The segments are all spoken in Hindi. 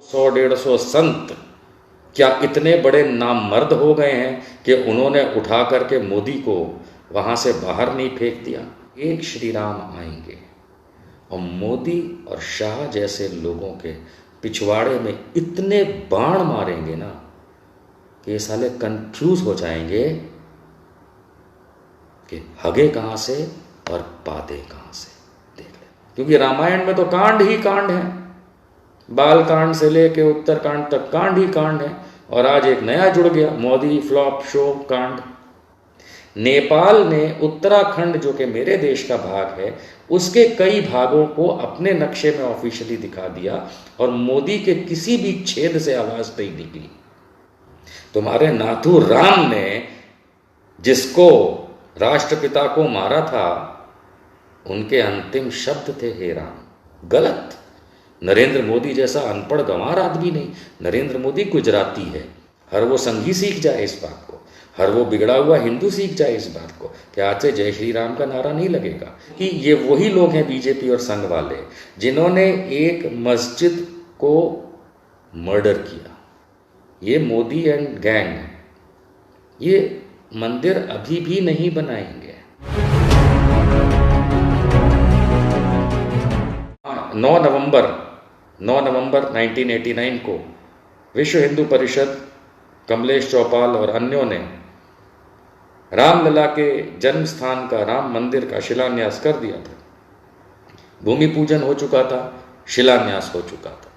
100-150 संत क्या इतने बड़े नामर्द हो गए हैं कि उन्होंने उठा करके मोदी को वहां से बाहर नहीं फेंक दिया। एक श्री राम आएंगे और मोदी और शाह जैसे लोगों के पिछवाड़े में इतने बाण मारेंगे ना कि ये साले कंफ्यूज हो जाएंगे कि हगे कहाँ से और पादे कहाँ से। देख ले, क्योंकि रामायण में तो कांड ही कांड है, बाल कांड से लेके उत्तर कांड तक कांड ही कांड है। और आज एक नया जुड़ गया, मोदी फ्लॉप शो कांड। नेपाल ने उत्तराखंड जो कि मेरे देश का भाग है उसके कई भागों को अपने नक्शे में ऑफिशियली दिखा दिया और मोदी के किसी भी छेद से आवाज नहीं निकली। तुम्हारे नाथू राम ने जिसको राष्ट्रपिता को मारा था उनके अंतिम शब्द थे हे राम। गलत। नरेंद्र मोदी जैसा अनपढ़ गंवार आदमी नहीं। नरेंद्र मोदी गुजराती है, हर वो संघी सीख जाए इस बात को, हर वो बिगड़ा हुआ हिंदू सीख जाए इस बात को कि आज से जय श्री राम का नारा नहीं लगेगा। कि ये वही लोग हैं बीजेपी और संघ वाले जिन्होंने एक मस्जिद को मर्डर किया। ये मोदी एंड गैंग ये मंदिर अभी भी नहीं बनाएंगे। 9 नवंबर 1989 को विश्व हिंदू परिषद, कमलेश चौपाल और अन्यों ने रामलला के जन्म स्थान का, राम मंदिर का शिलान्यास कर दिया था। भूमि पूजन हो चुका था, शिलान्यास हो चुका था।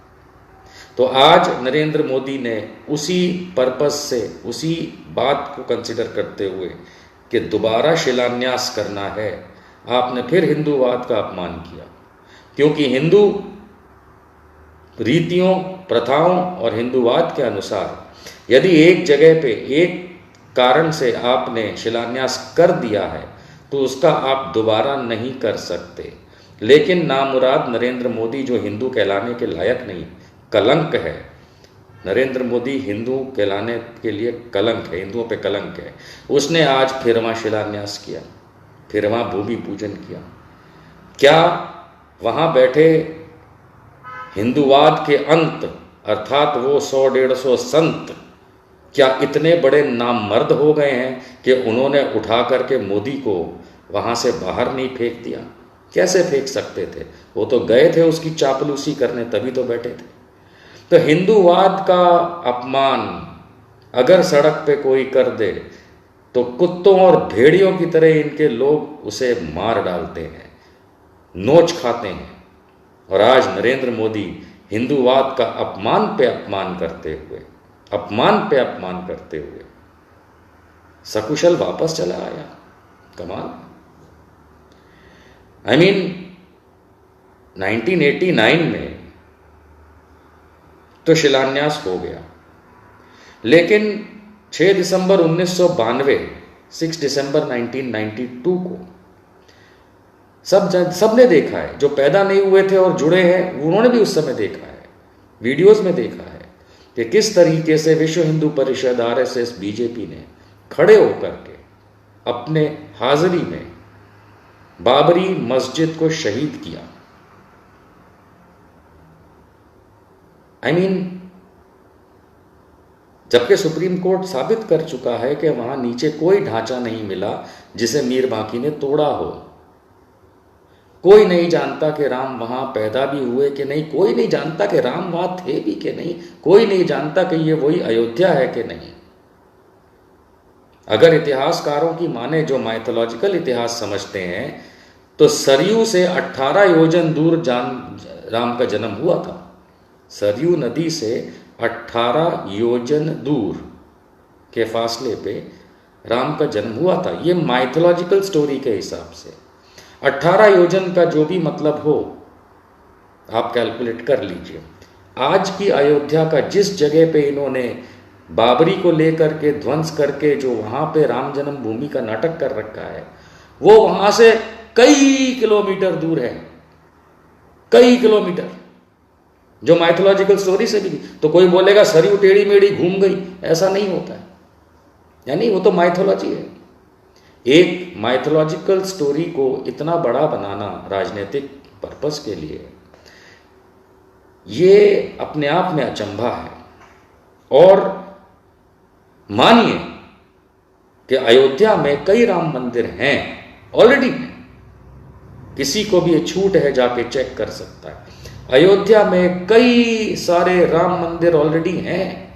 तो आज नरेंद्र मोदी ने उसी पर्पस से, उसी बात को कंसिडर करते हुए कि दोबारा शिलान्यास करना है, आपने फिर हिंदूवाद का अपमान किया। क्योंकि हिंदू रीतियों, प्रथाओं और हिंदूवाद के अनुसार यदि एक जगह पे एक कारण से आपने शिलान्यास कर दिया है तो उसका आप दोबारा नहीं कर सकते। लेकिन नामुराद नरेंद्र मोदी जो हिंदू कहलाने के लायक नहीं, कलंक है। नरेंद्र मोदी हिंदू कहलाने के लिए कलंक है, हिंदुओं पे कलंक है। उसने आज फिर वहाँ शिलान्यास किया, फिर वहाँ भूमि पूजन किया। क्या वहाँ बैठे हिंदूवाद के अंत अर्थात वो 100-150 संत क्या इतने बड़े नामर्द हो गए हैं कि उन्होंने उठा करके मोदी को वहाँ से बाहर नहीं फेंक दिया? कैसे फेंक सकते थे? वो तो गए थे उसकी चापलूसी करने, तभी तो बैठे थे। तो हिंदूवाद का अपमान अगर सड़क पे कोई कर दे तो कुत्तों और भेड़ियों की तरह इनके लोग उसे मार डालते हैं, नोच खाते हैं। और आज नरेंद्र मोदी हिंदूवाद का अपमान पे अपमान करते हुए सकुशल वापस चला आया। कमाल। I mean 1989 में तो शिलान्यास हो गया, लेकिन 6 दिसंबर 1992, 6 दिसंबर 1992 को सबने देखा है। जो पैदा नहीं हुए थे और जुड़े हैं उन्होंने भी उस समय देखा है, वीडियोस में देखा है कि किस तरीके से विश्व हिंदू परिषद, आरएसएस, बीजेपी ने खड़े होकर के अपने हाजिरी में बाबरी मस्जिद को शहीद किया। I mean, जबकि सुप्रीम कोर्ट साबित कर चुका है कि वहां नीचे कोई ढांचा नहीं मिला जिसे मीर बांकी ने तोड़ा हो। कोई नहीं जानता कि राम वहां पैदा भी हुए कि नहीं, कोई नहीं जानता कि राम वहां थे भी कि नहीं, कोई नहीं जानता कि ये वही अयोध्या है कि नहीं। अगर इतिहासकारों की माने, जो माइथोलॉजिकल इतिहास समझते हैं, तो सरयू से 18 योजन दूर राम का जन्म हुआ था। सरयू नदी से 18 योजन दूर के फासले पे राम का जन्म हुआ था। ये माइथोलॉजिकल स्टोरी के हिसाब से 18 योजन का जो भी मतलब हो आप कैलकुलेट कर लीजिए। आज की अयोध्या का जिस जगह पे इन्होंने बाबरी को लेकर के ध्वंस करके जो वहाँ पे राम जन्मभूमि का नाटक कर रखा है, वो वहाँ से कई किलोमीटर दूर है, कई किलोमीटर, जो माइथोलॉजिकल स्टोरी से भी। तो कोई बोलेगा सरयू टेढ़ी मेढ़ी घूम गई, ऐसा नहीं होता है, यानी वो तो माइथोलॉजी है। एक माइथोलॉजिकल स्टोरी को इतना बड़ा बनाना राजनीतिक पर्पस के लिए, ये अपने आप में अचंभा है। और मानिए कि अयोध्या में कई राम मंदिर हैं, ऑलरेडी हैं, किसी को भी ये छूट है जाके चेक कर सकता है। अयोध्या में कई सारे राम मंदिर ऑलरेडी हैं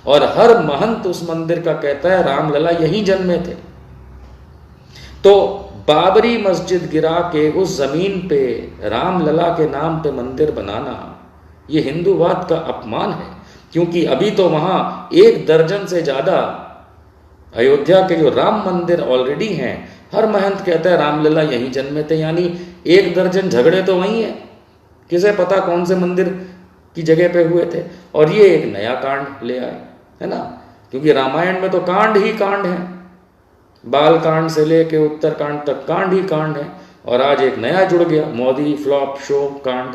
और हर महंत उस मंदिर का कहता है रामलला यहीं जन्मे थे। तो बाबरी मस्जिद गिरा के उस जमीन पे रामलला के नाम पे मंदिर बनाना ये हिंदूवाद का अपमान है, क्योंकि अभी तो वहां 1 दर्जन से ज्यादा अयोध्या के जो राम मंदिर ऑलरेडी हैं, हर महंत कहता है रामलला यहीं जन्मे थे, यानी 1 दर्जन झगड़े तो वहीं हैं, किसे पता कौन से मंदिर की जगह पे हुए थे। और ये एक नया कांड ले आए, है ना, क्योंकि रामायण में तो कांड ही कांड है, बाल कांड से लेके उत्तर कांड तक कांड ही कांड है, और आज एक नया जुड़ गया, मोदी फ्लॉप शो कांड।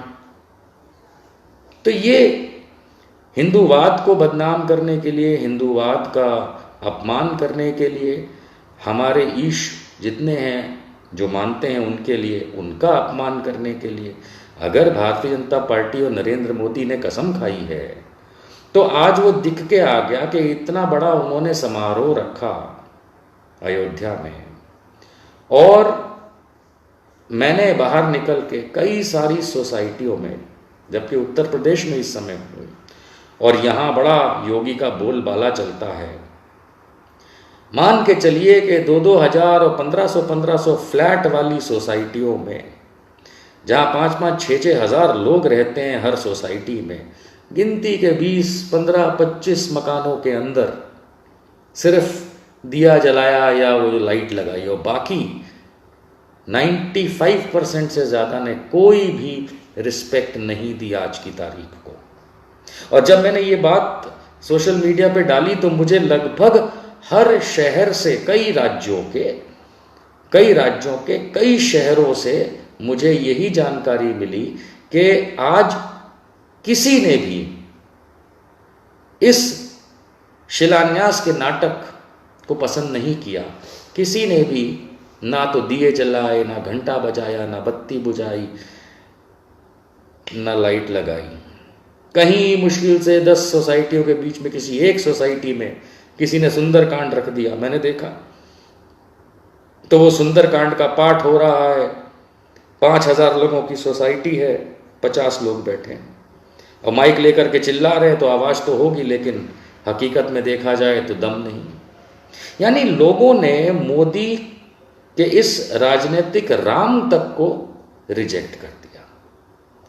तो ये हिंदूवाद को बदनाम करने के लिए, हिंदूवाद का अपमान करने के लिए, हमारे ईश जितने हैं जो मानते हैं उनके लिए, उनका अपमान करने के लिए अगर भारतीय जनता पार्टी और नरेंद्र मोदी ने कसम खाई है, तो आज वो दिख के आ गया कि इतना बड़ा उन्होंने समारोह रखा अयोध्या में, और मैंने बाहर निकल के कई सारी सोसाइटियों में, जबकि उत्तर प्रदेश में इस समय हुई, और यहाँ बड़ा योगी का बोलबाला चलता है, मान के चलिए कि 2-2 हज़ार और 1500 फ्लैट वाली सोसाइटियों में, जहाँ 5-5, 6-6 हज़ार लोग रहते हैं हर सोसाइटी में, गिनती के 20, 15, 25 मकानों के अंदर सिर्फ दिया जलाया या वो जो लाइट लगाई, और बाकी 95% से ज़्यादा ने कोई भी रिस्पेक्ट नहीं दी आज की तारीख को। और जब मैंने ये बात सोशल मीडिया पे डाली तो मुझे लगभग हर शहर से, कई राज्यों के कई शहरों से मुझे यही जानकारी मिली कि आज किसी ने भी इस शिलान्यास के नाटक को पसंद नहीं किया, किसी ने भी ना तो दिए जलाए, ना घंटा बजाया, ना बत्ती बुझाई, ना लाइट लगाई। कहीं मुश्किल से 10 सोसाइटियों के बीच में किसी एक सोसाइटी में किसी ने सुंदरकांड रख दिया, मैंने देखा। तो वो सुंदरकांड का पाठ हो रहा है, 5000 लोगों की सोसाइटी है, 50 लोग बैठे हैं और माइक लेकर के चिल्ला रहे हैं, तो आवाज़ तो होगी, लेकिन हकीकत में देखा जाए तो दम नहीं। यानी लोगों ने मोदी के इस राजनीतिक राम तक को रिजेक्ट कर दिया।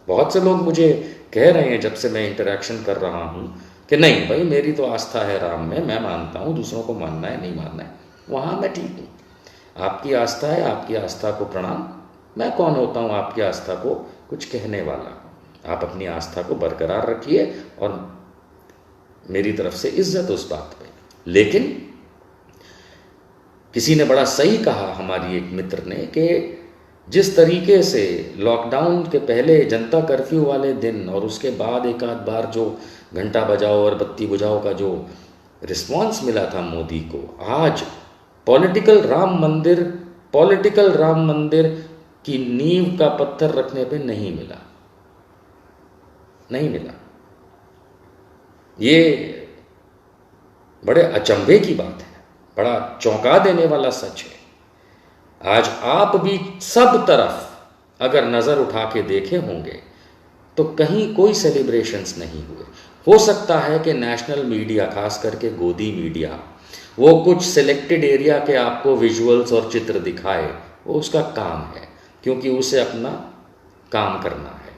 बहुत से लोग मुझे कह रहे हैं जब से मैं इंटरेक्शन कर रहा हूँ कि नहीं भाई, मेरी तो आस्था है राम में, मैं मानता हूँ, दूसरों को मानना है नहीं मानना है, वहाँ मैं ठीक हूँ। आपकी आस्था है, आपकी आस्था को प्रणाम, मैं कौन होता हूँ आपकी आस्था को कुछ कहने वाला। आप अपनी आस्था को बरकरार रखिए और मेरी तरफ से इज्जत उस बात पे। लेकिन किसी ने बड़ा सही कहा, हमारी एक मित्र ने, कि जिस तरीके से लॉकडाउन के पहले जनता कर्फ्यू वाले दिन और उसके बाद एक आध बार जो घंटा बजाओ और बत्ती बुझाओ का जो रिस्पांस मिला था मोदी को, आज पॉलिटिकल राम मंदिर की नींव का पत्थर रखने पे नहीं मिला। ये बड़े अचंभे की बात है, बड़ा चौंका देने वाला सच है। आज आप भी सब तरफ अगर नज़र उठा के देखे होंगे तो कहीं कोई सेलिब्रेशंस नहीं हुए। हो सकता है कि नेशनल मीडिया, खास करके गोदी मीडिया, वो कुछ सिलेक्टेड एरिया के आपको विजुअल्स और चित्र दिखाए, वो उसका काम है, क्योंकि उसे अपना काम करना है।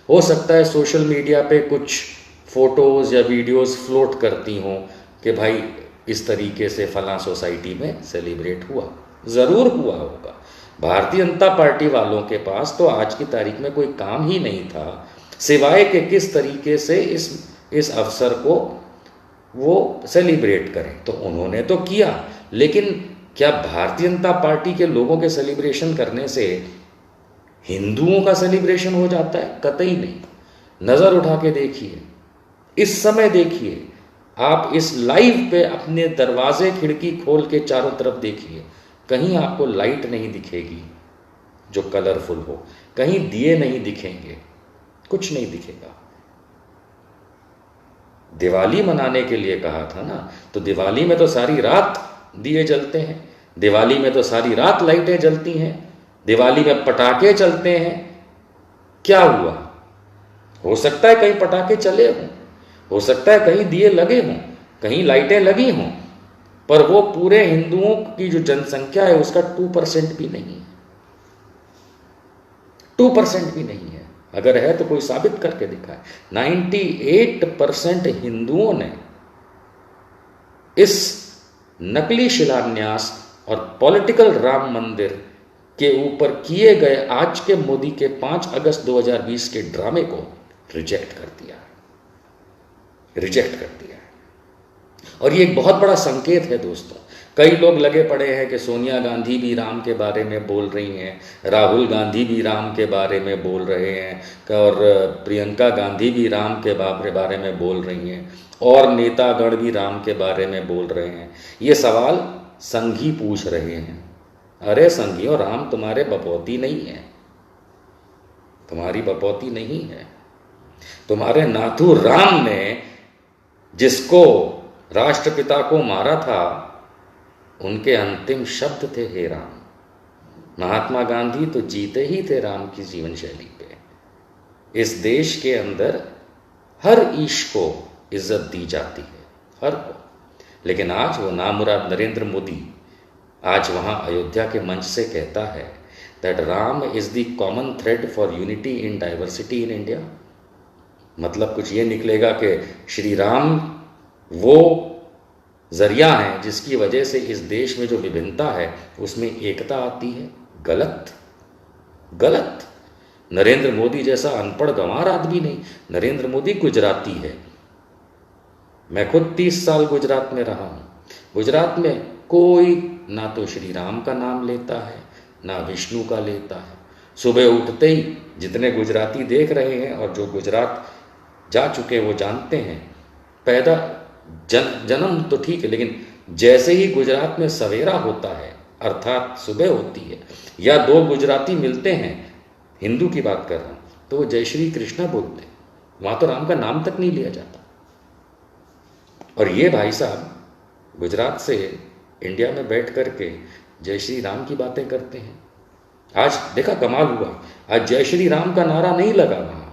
हो सकता है सोशल मीडिया पे कुछ फोटोज़ या वीडियोज़ फ्लोट करती हों कि भाई इस तरीके से फलां सोसाइटी में सेलिब्रेट हुआ, ज़रूर हुआ होगा। भारतीय जनता पार्टी वालों के पास तो आज की तारीख में कोई काम ही नहीं था सिवाय कि किस तरीके से इस अवसर को वो सेलिब्रेट करें। तो उन्होंने तो किया, लेकिन क्या भारतीय जनता पार्टी के लोगों के सेलिब्रेशन करने से हिंदुओं का सेलिब्रेशन हो जाता है? कतई नहीं। नज़र उठा के देखिए, इस समय देखिए, आप इस लाइव पे अपने दरवाजे खिड़की खोल के चारों तरफ देखिए, कहीं आपको लाइट नहीं दिखेगी जो कलरफुल हो, कहीं दिए नहीं दिखेंगे, कुछ नहीं दिखेगा। दिवाली मनाने के लिए कहा था ना, तो दिवाली में तो सारी रात दिए जलते हैं, दिवाली में तो सारी रात लाइटें जलती हैं, दिवाली में पटाखे चलते हैं। क्या हुआ? हो सकता है कहीं पटाखे चले हों, हो सकता है कहीं दिए लगे हों, कहीं लाइटें लगी हों, पर वो पूरे हिंदुओं की जो जनसंख्या है उसका 2% भी नहीं है, 2% भी नहीं है। अगर है तो कोई साबित करके दिखाए। 98% हिंदुओं ने इस नकली शिलान्यास और पॉलिटिकल राम मंदिर के ऊपर किए गए आज के मोदी के 5 अगस्त 2020 के ड्रामे को रिजेक्ट कर दिया है, रिजेक्ट कर दिया है। और ये एक बहुत बड़ा संकेत है दोस्तों। कई लोग लगे पड़े हैं कि सोनिया गांधी भी राम के बारे में बोल रही हैं, राहुल गांधी भी राम के बारे में बोल रहे हैं, और प्रियंका गांधी भी राम के बारे में बोल रही हैं, और नेतागण भी राम के बारे में बोल रहे हैं। ये सवाल संघी पूछ रहे हैं। अरे संघियों, राम तुम्हारे बपौती नहीं है, तुम्हारी बपौती नहीं है। तुम्हारे नाथू राम ने जिसको राष्ट्रपिता को मारा था, उनके अंतिम शब्द थे हे राम। महात्मा गांधी तो जीते ही थे राम की जीवन शैली पे। इस देश के अंदर हर ईश को इज्जत दी जाती है, हर को। लेकिन आज वो नामुराद नरेंद्र मोदी आज वहाँ अयोध्या के मंच से कहता है that Ram is the common thread for unity in diversity in India. मतलब कुछ ये निकलेगा कि श्री राम वो जरिया है जिसकी वजह से इस देश में जो विभिन्नता है उसमें एकता आती है। गलत, गलत। नरेंद्र मोदी जैसा अनपढ़ गंवार आदमी नहीं। नरेंद्र मोदी गुजराती है। मैं खुद 30 साल गुजरात में रहा हूँ। गुजरात में कोई ना तो श्री राम का नाम लेता है, ना विष्णु का लेता है। सुबह उठते ही जितने गुजराती देख रहे हैं और जो गुजरात जा चुके वो जानते हैं, पैदा जन्म तो ठीक है, लेकिन जैसे ही गुजरात में सवेरा होता है, अर्थात सुबह होती है, या दो गुजराती मिलते हैं, हिंदू की बात कर रहा हूँ, तो वो जय श्री कृष्णा बोलते हैं। वहाँ तो राम का नाम तक नहीं लिया जाता। और ये भाई साहब गुजरात से इंडिया में बैठ करके जय श्री राम की बातें करते हैं। आज देखा कमाल हुआ, आज जय श्री राम का नारा नहीं लगा वहाँ।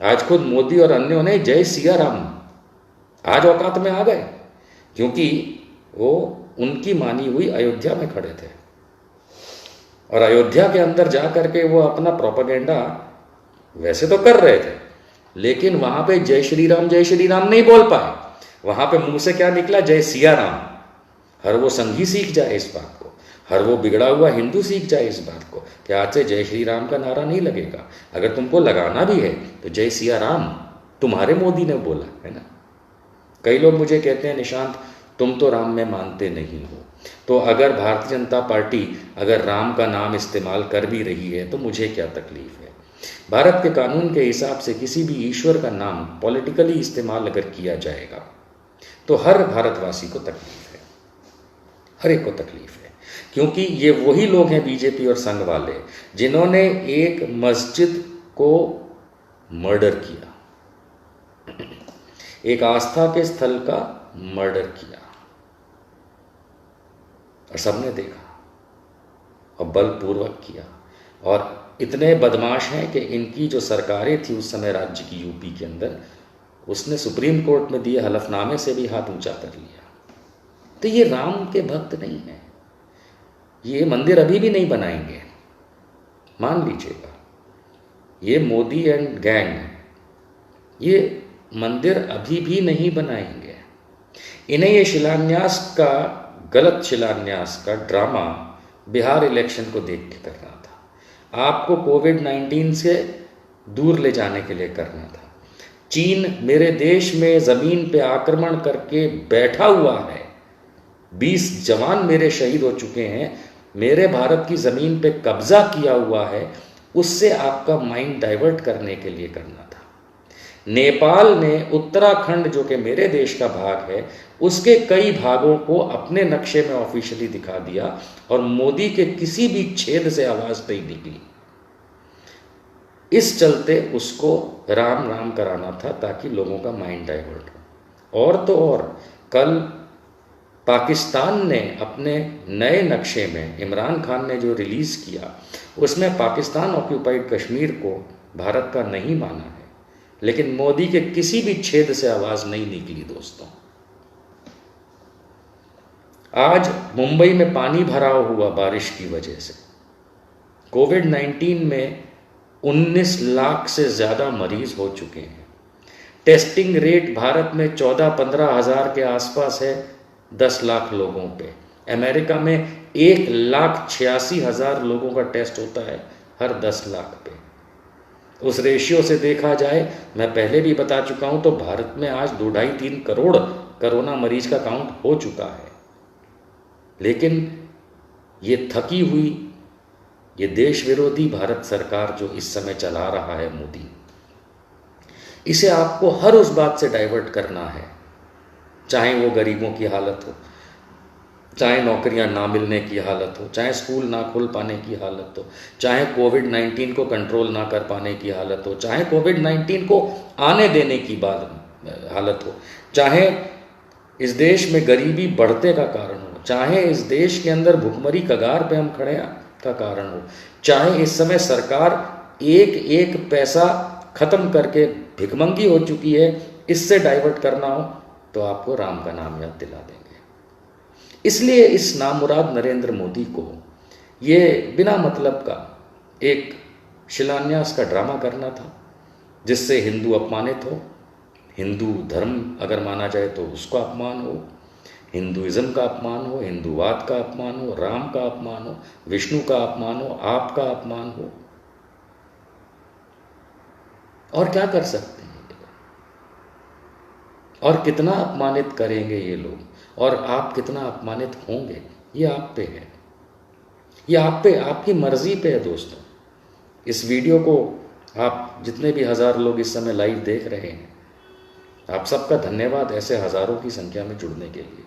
आज खुद मोदी और अन्यों ने जय सिया राम आज औकात में आ गए, क्योंकि वो उनकी मानी हुई अयोध्या में खड़े थे और अयोध्या के अंदर जा करके वो अपना प्रोपेगेंडा वैसे तो कर रहे थे, लेकिन वहां पे जय श्री राम नहीं बोल पाए। वहां पे मुंह से क्या निकला? जय सिया राम। हर वो संघी सीख जाए इस बात को, हर वो बिगड़ा हुआ हिंदू सीख जाए इस बात को कि आज से जय श्री राम का नारा नहीं लगेगा। अगर तुमको लगाना भी है तो जय सिया राम तुम्हारे मोदी ने बोला है ना। कई लोग मुझे कहते हैं निशांत तुम तो राम में मानते नहीं हो, तो अगर भारतीय जनता पार्टी अगर राम का नाम इस्तेमाल कर भी रही है तो मुझे क्या तकलीफ है। भारत के कानून के हिसाब से किसी भी ईश्वर का नाम पॉलिटिकली इस्तेमाल अगर किया जाएगा तो हर भारतवासी को तकलीफ है, हर एक को तकलीफ है, क्योंकि ये वही लोग हैं बीजेपी और संघ वाले जिन्होंने एक मस्जिद को मर्डर किया, एक आस्था के स्थल का मर्डर किया और सबने देखा और बलपूर्वक किया। और इतने बदमाश हैं कि इनकी जो सरकारें थी उस समय राज्य की यूपी के अंदर, उसने सुप्रीम कोर्ट में दिए हलफनामे से भी हाथ ऊंचा कर लिया। तो ये राम के भक्त नहीं है, ये मंदिर अभी भी नहीं बनाएंगे, मान लीजिएगा। ये मोदी एंड गैंग ये मंदिर अभी भी नहीं बनाएंगे। इन्हें ये शिलान्यास का, गलत शिलान्यास का ड्रामा बिहार इलेक्शन को देख के करना था। आपको कोविड-19 से दूर ले जाने के लिए करना था। चीन मेरे देश में ज़मीन पे आक्रमण करके बैठा हुआ है, 20 जवान मेरे शहीद हो चुके हैं, मेरे भारत की ज़मीन पे कब्जा किया हुआ है, उससे आपका माइंड डाइवर्ट करने के लिए करना था। नेपाल ने उत्तराखंड जो कि मेरे देश का भाग है उसके कई भागों को अपने नक्शे में ऑफिशियली दिखा दिया और मोदी के किसी भी छेद से आवाज़ नहीं निकली। इस चलते उसको राम राम कराना था ताकि लोगों का माइंड डाइवर्ट हो। और तो और कल पाकिस्तान ने अपने नए नक्शे में, इमरान खान ने जो रिलीज़ किया, उसमें पाकिस्तान ऑक्यूपाइड कश्मीर को भारत का नहीं माना है, लेकिन मोदी के किसी भी छेद से आवाज़ नहीं निकली दोस्तों। आज मुंबई में पानी भराव हुआ बारिश की वजह से। कोविड-19 में 19 लाख से ज़्यादा मरीज हो चुके हैं। टेस्टिंग रेट भारत में 14-15 हज़ार के आसपास है 10 लाख लोगों पे। अमेरिका में 1,86,000 लोगों का टेस्ट होता है हर 10 लाख पे। उस रेशियो से देखा जाए, मैं पहले भी बता चुका हूँ, तो भारत में आज 2-2.5-3 करोड़ कोरोना मरीज का काउंट हो चुका है। लेकिन ये थकी हुई, ये देश विरोधी भारत सरकार जो इस समय चला रहा है मोदी, इसे आपको हर उस बात से डाइवर्ट करना है, चाहे वो गरीबों की हालत हो, चाहे नौकरियां ना मिलने की हालत हो, चाहे स्कूल ना खुल पाने की हालत हो, चाहे कोविड-19 को कंट्रोल ना कर पाने की हालत हो, चाहे कोविड-19 को आने देने की हालत हो, चाहे इस देश में गरीबी बढ़ते का कारण हो, चाहे इस देश के अंदर भुखमरी कगार पे हम खड़े का कारण हो, चाहे इस समय सरकार एक एक पैसा खत्म करके भिखमंगी हो चुकी है, इससे डाइवर्ट करना हो, तो आपको राम का नाम याद दिला देंगे। इसलिए इस नामुराद नरेंद्र मोदी को ये बिना मतलब का एक शिलान्यास का ड्रामा करना था, जिससे हिंदू अपमानित हो, हिंदू धर्म अगर माना जाए तो उसका अपमान हो, हिंदुइज्म का अपमान हो, हिंदूवाद का अपमान हो, राम का अपमान हो, विष्णु का अपमान हो, आपका अपमान हो। और क्या कर सकते हैं और कितना अपमानित करेंगे ये लोग, और आप कितना अपमानित होंगे, ये आप पे है, ये आप पे, आपकी मर्जी पे है दोस्तों। इस वीडियो को आप जितने भी हज़ार लोग इस समय लाइव देख रहे हैं, आप सबका धन्यवाद ऐसे हज़ारों की संख्या में जुड़ने के लिए,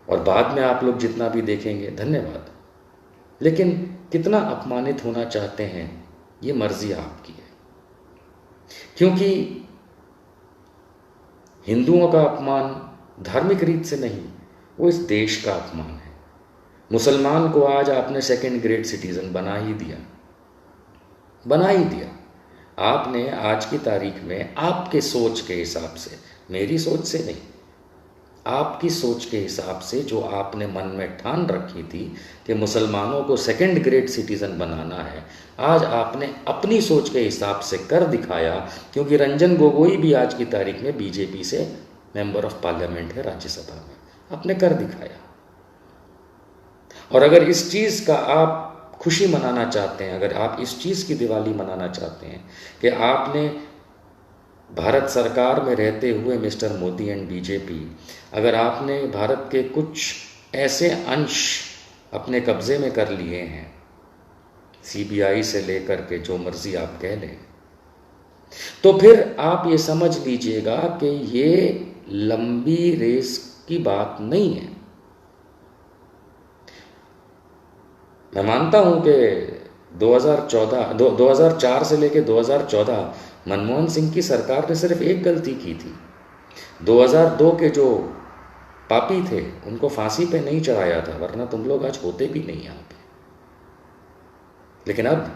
और बाद में आप लोग जितना भी देखेंगे धन्यवाद। लेकिन कितना अपमानित होना चाहते हैं ये मर्जी आपकी है, क्योंकि हिंदुओं का अपमान धार्मिक रीत से नहीं, वो इस देश का अपमान है। मुसलमान को आज आपने सेकंड ग्रेड सिटीजन बना ही दिया। आपने आज की तारीख में आपके सोच के हिसाब से, मेरी सोच से नहीं, आपकी सोच के हिसाब से जो आपने मन में ठान रखी थी कि मुसलमानों को सेकंड ग्रेड सिटीजन बनाना है, आज आपने अपनी सोच के हिसाब से कर दिखाया। क्योंकि रंजन गोगोई भी आज की तारीख में बीजेपी से मेंबर ऑफ पार्लियामेंट है राज्यसभा में, आपने कर दिखाया। और अगर इस चीज़ का आप खुशी मनाना चाहते हैं, अगर आप इस चीज़ की दिवाली मनाना चाहते हैं कि आपने भारत सरकार में रहते हुए मिस्टर मोदी एंड बीजेपी, अगर आपने भारत के कुछ ऐसे अंश अपने कब्जे में कर लिए हैं, सीबीआई से लेकर के जो मर्जी आप कह लें, तो फिर आप ये समझ लीजिएगा कि ये लंबी रेस की बात नहीं है। मैं मानता हूं कि 2004 से लेकर 2014 मनमोहन सिंह की सरकार ने सिर्फ एक गलती की थी। 2002 के जो पापी थे उनको फांसी पे नहीं चढ़ाया था, वरना तुम लोग आज होते भी नहीं यहाँ पे। लेकिन अब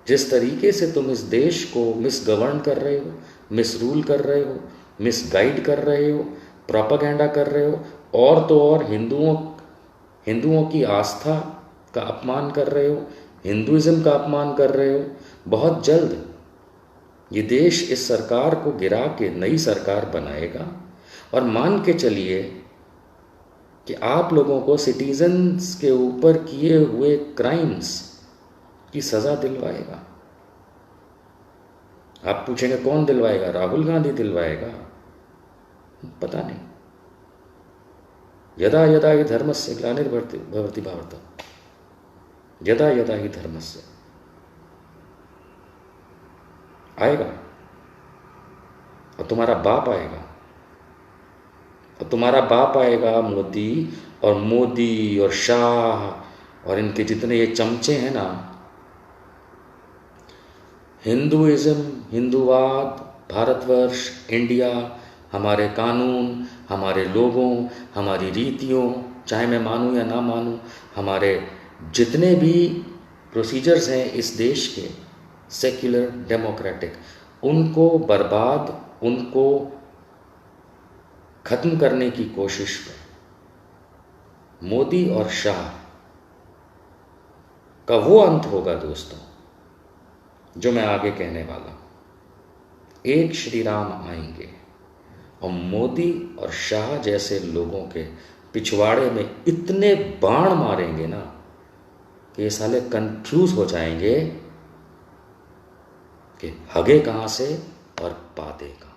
जिस तरीके से तुम इस देश को मिसगवर्न कर रहे हो, मिसरूल कर रहे हो, मिसगाइड कर रहे हो, प्रोपेगेंडा कर रहे हो, और तो और हिंदुओं की आस्था का अपमान कर रहे हो, हिंदुइज्म का अपमान कर रहे हो, बहुत जल्द ये देश इस सरकार को गिरा के नई सरकार बनाएगा। और मान के चलिए कि आप लोगों को सिटीजन्स के ऊपर किए हुए क्राइम्स की सज़ा दिलवाएगा। आप पूछेंगे कौन दिलवाएगा? राहुल गांधी दिलवाएगा? पता नहीं। यदा यदा हि धर्मस्य ग्लानिर्भवति भारत, यदा यदा हि धर्मस्य, आएगा। और तुम्हारा बाप आएगा, और तुम्हारा बाप आएगा मोदी और शाह और इनके जितने ये चमचे हैं ना, हिंदुइज्म, हिंदूवाद, भारतवर्ष, इंडिया, हमारे कानून, हमारे लोगों, हमारी रीतियों, चाहे मैं मानूं या ना मानूं, हमारे जितने भी प्रोसीजर्स हैं इस देश के सेक्युलर डेमोक्रेटिक, उनको बर्बाद, उनको ख़त्म करने की कोशिश में मोदी और शाह का वो अंत होगा दोस्तों, जो मैं आगे कहने वाला हूँ। एक श्री राम आएंगे और मोदी और शाह जैसे लोगों के पिछवाड़े में इतने बाण मारेंगे ना कि ये साले कंफ्यूज हो जाएंगे कि हगे कहाँ से और पाते कहाँ।